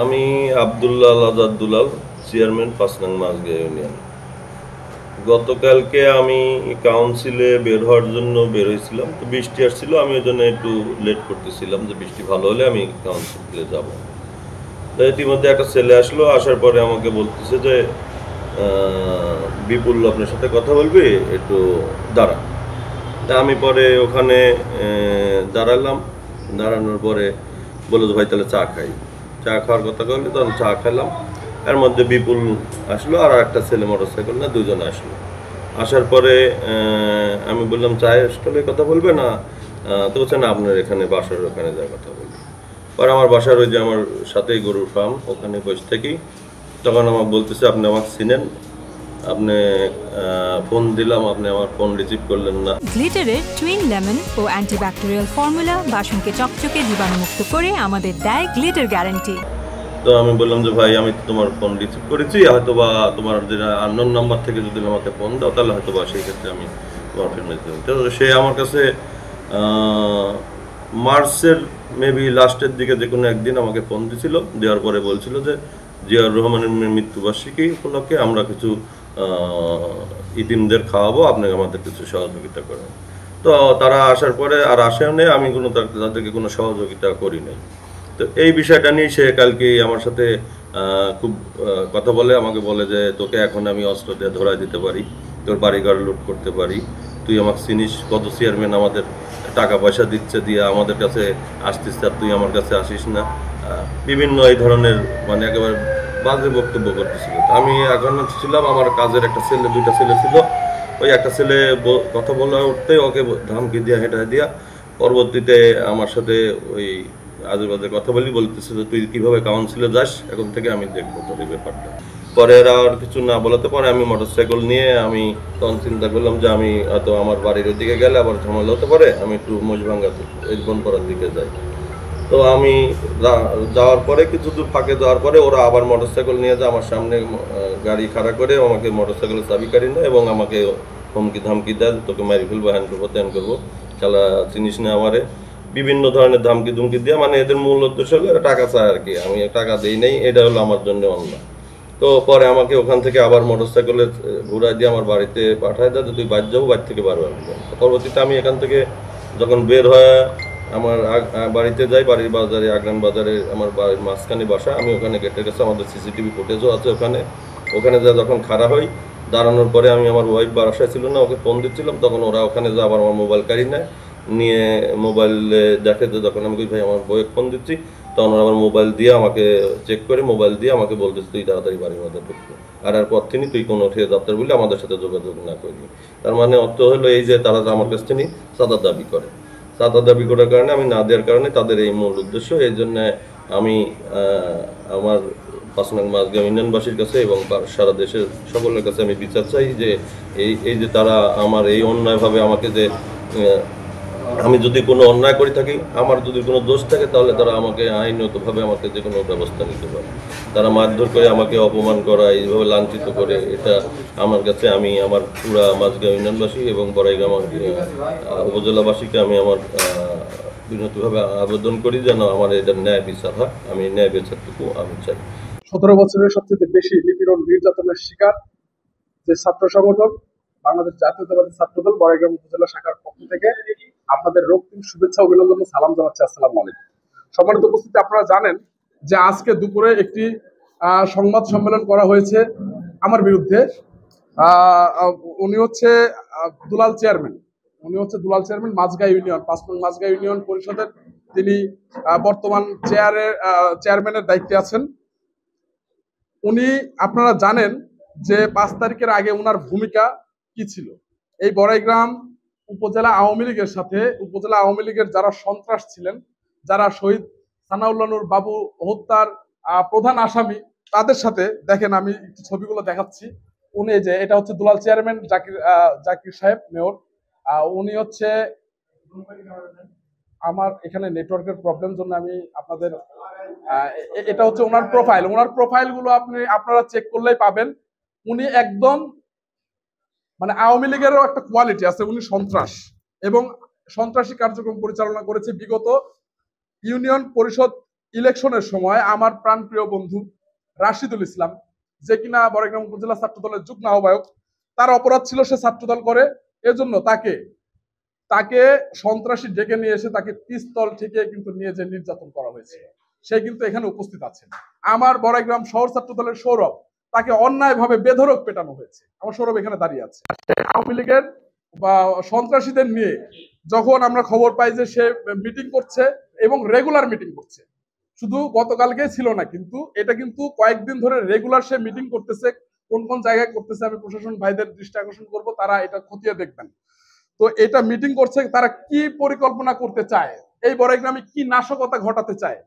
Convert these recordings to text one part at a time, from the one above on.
আমি আব্দুল্লাহ আজাদ দুলাল, চেয়ারম্যান ৫ নং মাঝগাঁও ইউনিয়ন। গতকালকে আমি কাউন্সিলে বের হওয়ার জন্য বের হয়েছিলাম, তো বৃষ্টি আসছিল, আমি ওই জন্য একটু লেট করতেছিলাম যে বৃষ্টি ভালো হলে আমি কাউন্সিলে যাব। তো ইতিমধ্যে একটা ছেলে আসলো, আসার পরে আমাকে বলতেছে যে বিপুল আপনার সাথে কথা বলবি, একটু দাঁড়া। তা আমি পরে ওখানে দাঁড়ালাম। দাঁড়ানোর পরে বললো যে ভাই তাহলে চা খাই। চা খাওয়ার কথা বললে তখন চা খেলাম। এর মধ্যে বিপুল আসলো আর একটা ছেলে মোটরসাইকেল না দুজন আসলো। আসার পরে আমি বললাম চায়ের স্টলে কথা বলবে না? তো বলছে না, আপনার এখানে বাসার ওখানে যা কথা বলবে। পরে আমার বাসার ওই যে আমার সাথেই গরুর ফার্ম, ওখানে বসে থাকি। তখন আমাকে বলতেছে আপনি আমাকে চিনেন, আপনি ফোন দিলাম, আপনি আমার ফোন রিসিভ করলেন না। গ্লিটারের টুইন লেমন ও অ্যান্টিব্যাকটেরিয়াল ফর্মুলা বাসনকে চকচকে জীবাণুমুক্ত করে আমাদের দেয় গ্লিটার গ্যারান্টি। তো আমি বললাম যে ভাই আমি তো তোমার ফোন রিসিভ করেছি, হয়তো বা তোমার যেটা আননোন নাম্বার থেকে যদি আমাকে ফোন দাও তাহলে হয়তো বা সেই ক্ষেত্রে আমি তোমার ফোন রিসিভ করি। তো সে আমার কাছে মার্চের মেবি লাস্টের দিকে যে কোনো একদিন আমাকে ফোন দিছিল, দেওয়ার পরে বলছিল যে জিয়াউর রহমানের মৃত্যুবার্ষিকী উপলক্ষে আমরা কিছু ইতিমদের খাওয়াবো, আপনাকে আমাদের কিছু সহযোগিতা করেন। তো তারা আসার পরে আর আসেও নেই, আমি কোনো তাদেরকে কোনো সহযোগিতা করি নাই। তো এই বিষয়টা নিয়ে সে কালকে আমার সাথে খুব কথা বলে, আমাকে বলে যে তোকে এখন আমি অস্ত্র দিয়ে ধরাই দিতে পারি, তোর বাড়িঘর লুট করতে পারি, তুই আমাকে চিনিস, কত চেয়ারম্যান আমাদের টাকা পয়সা দিচ্ছে, দিয়ে আমাদের কাছে আসতিস, আর তুই আমার কাছে আসিস না। বিভিন্ন এই ধরনের মানে একেবারে বাজে বক্তব্য করতেছিল। তো আমি এখন ছিলাম, আমার কাজের একটা ছেলে, দুইটা ছেলে ছিল। ওই একটা ছেলে কথা বলা উঠতে ওকে ধামকি দিয়া হেঁটা দিয়া পরবর্তীতে আমার সাথে ওই আজে বাজে কথা বলতেছে যে তুই কিভাবে কাউন্সিলে যাস, এখন থেকে আমি দেখবো তোর এই ব্যাপারটা। পরে এরা আর কিছু না বলাতে পরে আমি মোটরসাইকেল নিয়ে আমি তখন চিন্তা করলাম যে আমি হয়তো আমার বাড়ির ওইদিকে গেলে আবার ঝামেলা হতে পারে, আমি একটু মজভাঙ্গা বনপাড়ার দিকে যাই। তো আমি যাওয়ার পরে কিছু দূর ফাঁকে যাওয়ার পরে ওরা আবার মোটরসাইকেল নিয়ে যায় আমার সামনে, গাড়ি খাড়া করে আমাকে মোটরসাইকেলের চাবি কাড়ি নেয় এবং আমাকে হুমকি ধামকি দেয়, তোকে মারি ফেলবো, হ্যান করবো, ত্যান করবো, খেলা চিনিস না আমারে, বিভিন্ন ধরনের ধামকি ধুমকি দিয়ে, মানে এদের মূল উদ্দেশ্য হলো টাকা চায় আর কি। আমি টাকা দিই নাই, এটা হলো আমার জন্য অন্যায়। তো পরে আমাকে ওখান থেকে আবার মোটরসাইকেলে ঘুরাই দিয়ে আমার বাড়িতে পাঠায় দেয় যে তুই বাড়ি যাবো, বাড়ি থেকে বারবার। পরবর্তীতে আমি এখান থেকে যখন বের হয়ে আমার বাড়িতে যাই, বাড়ির বাজারে আগ্রান বাজারে আমার বাড়ির মাঝখানে বাসা, আমি ওখানে গেটের কাছে আমাদের সিসিটিভি ফুটেজও আছে, ওখানে ওখানে যা যখন খাড়া হই, দাঁড়ানোর পরে আমি আমার ওয়াইফ বাসায় ছিল না, ওকে ফোন দিচ্ছিলাম, তখন ওরা ওখানে যা আবার আমার মোবাইল কাড়ি নেয়, নিয়ে মোবাইলে দেখে যে যখন আমি ভাই আমার বউয়ের ফোন দিচ্ছি, তখন ওরা আমার মোবাইল দিয়ে আমাকে চেক করে, মোবাইল দিয়ে আমাকে বলতেছে তুই তাড়াতাড়ি বাড়ির মধ্যে ঢুকবো, আর পর থেকে তুই কোনো উঠে যাত্রার বলে আমাদের সাথে যোগাযোগ না করবি। তার মানে অর্থ হলো এই যে তারা আমার কাছ থেকে চাঁদা দাবি করে, চাঁদা দাবি করার কারণে আমি না দেওয়ার কারণে তাদের এই মূল উদ্দেশ্য। এই জন্য আমি আমার ৫ নং মাঝগাঁও ইউনিয়নবাসীর কাছে এবং সারা দেশের সকলের কাছে আমি বিচার চাই যে এই যে তারা আমার এই অন্যায়ভাবে আমাকে যে আমি যদি কোনো অন্যায় করে থাকি, আমার যদি কোনো দোষ থাকে, তাহলে তারা আমাকে আইনগতভাবে আমাকে যে কোনো ব্যবস্থা নিতে পারে। তারা মারধর করে আমাকে অপমান করা, এইভাবে লাঞ্ছিত করে, এটা আমার কাছে, আমি আমার পুরা মাঝগাঁও ইউনিয়নবাসী এবং বড়াইগ্রাম উপজেলাবাসীকে আমি আমার বিনতিভাবে আবেদন করি যেন আমার এটা ন্যায় বিচার হয়। আমি ন্যায় বিচারটুকু আমি চাই। ১৭ বছরের সবচেয়ে বেশি নিপীড়ন নির্যাতনের শিকার যে ছাত্র সংগঠন বাংলাদেশ জাতীয়তাবাদী ছাত্রদল বড়াইগ্রাম উপজেলা শাখার পক্ষ থেকে আপনাদের রক্তিম শুভেচ্ছা, অভিনন্দন ও সালাম জানাচ্ছি। আসসালামু আলাইকুম। সম্মানিত উপস্থিতি, আপনারা জানেন যে আজকে দুপুরে একটি সংবাদ সম্মেলন করা হয়েছে আমার বিরুদ্ধে। উনি হচ্ছে দুলাল চেয়ারম্যান, মাঝগাঁও ইউনিয়ন ৫ নং মাঝগাঁও ইউনিয়ন পরিষদের তিনি বর্তমান চেয়ারম্যানের দায়িত্বে আছেন। উনি, আপনারা জানেন যে ৫ তারিখের আগে ওনার ভূমিকা কি ছিল। এই বড়াইগ্রাম উপজেলা আওয়ামী লীগের সাথে, উপজেলা আওয়ামী লীগের যারা সন্ত্রাস ছিলেন, যারা শহীদ সানাউল্লাহ নূর বাবু হত্যার প্রধান আসামি, তাদের সাথে দেখেন, আমি একটু ছবিগুলো দেখাচ্ছি। উনি যে এটা হচ্ছে দুলাল চেয়ারম্যান জাকির সাহেব মেয়র। উনি হচ্ছে, আমার এখানে নেটওয়ার্কের প্রবলেম জন্য আমি আপনাদের এটা হচ্ছে ওনার প্রোফাইল গুলো আপনারা চেক করলেই পাবেন। উনি একদম মানে আওয়ামী লীগেরও একটা কোয়ালিটি আছে, উনি সন্ত্রাস এবং সন্ত্রাসী কার্যক্রম পরিচালনা করেছে বিগত ইউনিয়ন পরিষদ ইলেকশনের সময় আমার প্রাণপ্রিয় বন্ধু রাশিদুল ইসলাম, যে কিনা বড়গ্রাম উপজেলা ছাত্র দলের যুগ্ম আহ্বায়ক, তার অপরাধ ছিল সে ছাত্রদল করে, এজন্য তাকে তাকে সন্ত্রাসী ডেকে নিয়ে এসে তাকে পিস্তল থেকে কিন্তু নিয়ে যে নির্যাতন করা হয়েছে, সে কিন্তু এখানে উপস্থিত আছেন। আমার বড়গ্রাম শহর ছাত্র দলের সৌরভ, তাকে অন্যায়ভাবে বেধড়ক পেটানো হয়েছে। আমার সৌরভ এখানে দাঁড়িয়ে আছে। আওয়ামী লীগের বা সন্ত্রাসীদের নিয়ে যখন আমরা খবর পাই যে সে মিটিং করছে এবং রেগুলার মিটিং করছে, শুধু গতকালকে ছিল না, কিন্তু এটা কিন্তু কয়েকদিন ধরে রেগুলার সে মিটিং করতেছে। কোন কোন জায়গায় করতেছে আমি প্রশাসন ভাইদের দৃষ্টি আকর্ষণ করবো, তারা এটা খতিয়ে দেখবেন। তো এটা মিটিং করছে, তারা কি পরিকল্পনা করতে চায়, এই বড়গ্রামে কি নাশকতা ঘটাতে চায়,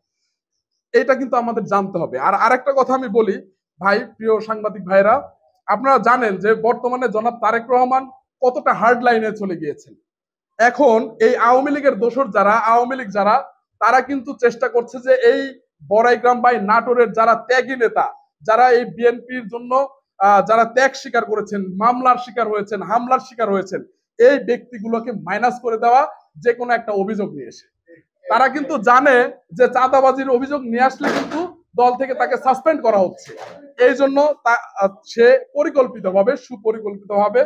এটা কিন্তু আমাদের জানতে হবে। আর আরেকটা কথা আমি বলি ভাই, প্রিয় সাংবাদিক ভাইরা, আপনারা জানেন যে বর্তমানে জনাব তারেক রহমান কতটা হার্ড লাইনে চলে গিয়েছেন। এখন এই আওয়ামী লীগের দোসর যারা, আওয়ামী লীগ যারা, তারা কিন্তু চেষ্টা করছে যে এই বড়াইগ্রাম বা নাটোরের যারা ত্যাগী নেতা, যারা এই বিএনপির জন্য যারা ত্যাগ স্বীকার করেছেন, মামলার শিকার হয়েছেন, হামলার শিকার হয়েছেন, এই ব্যক্তিগুলোকে মাইনাস করে দেওয়া, যে কোনো একটা অভিযোগ নিয়ে এসে। তারা কিন্তু জানে যে চাঁদাবাজির অভিযোগ নিয়ে আসলে কিন্তু দল থেকে তাকে সাসপেন্ড করা হচ্ছে। এই জন্য সে পরিকল্পিতভাবে, সুপরিকল্পিতভাবে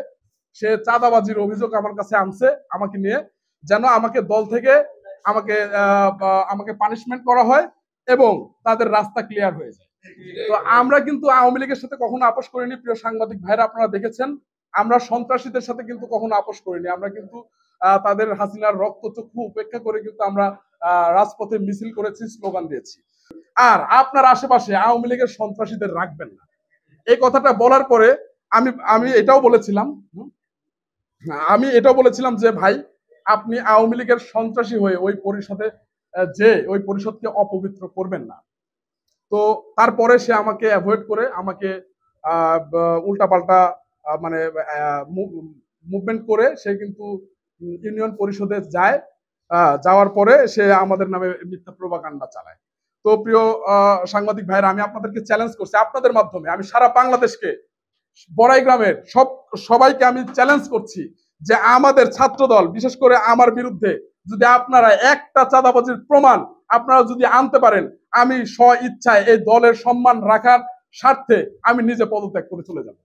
সে চাঁদাবাজির অভিযোগ আমার কাছে আনছে আমাকে নিয়ে, যেন আমাকে দল থেকে আমাকে পানিশমেন্ট করা হয় এবং তাদের রাস্তা ক্লিয়ার হয়ে যায়। তো আমরা কিন্তু আওয়ামী লীগের সাথে কখনো আপোষ করিনি। প্রিয় সাংবাদিক ভাইরা, আপনারা দেখেছেন আমরা সন্ত্রাসীদের সাথে কিন্তু কখনো আপোষ করিনি। আমরা কিন্তু তাদের হাসিনার রক্তচক্ষু উপেক্ষা করে কিন্তু আমরা রাজপথে মিছিল করেছি, স্লোগান দিয়েছি। আর আপনার আশেপাশে আওয়ামী লীগের সন্ত্রাসীদের রাখবেন না, এই কথাটা বলার পরে আমি এটাও বলেছিলাম যে ভাই, আপনি আওয়ামী লীগের সন্ত্রাসী হয়ে ওই পরিষদে ওই পরিষদকে অপবিত্র করবেন না। তো তারপরে সে আমাকে অ্যাভয়েড করে আমাকে উল্টাপাল্টা মানে মুভমেন্ট করে সে কিন্তু ইউনিয়ন পরিষদে যায়। যাওয়ার পরে সে আমাদের নামে মিথ্যা প্রোপাগান্ডা চালায়। তো প্রিয় সাংবাদিক ভাইরা, আমি আপনাদেরকে চ্যালেঞ্জ করছি, আপনাদের মাধ্যমে আমি সারা বাংলাদেশকে, বড়াইগ্রামের সবাইকে আমি চ্যালেঞ্জ করছি যে আমাদের ছাত্র দল, বিশেষ করে আমার বিরুদ্ধে যদি আপনারা একটা চাঁদাবাজির প্রমাণ আপনারা যদি আনতে পারেন, আমি স্ব ইচ্ছায় এই দলের সম্মান রাখার স্বার্থে আমি নিজে পদত্যাগ করে চলে যাব।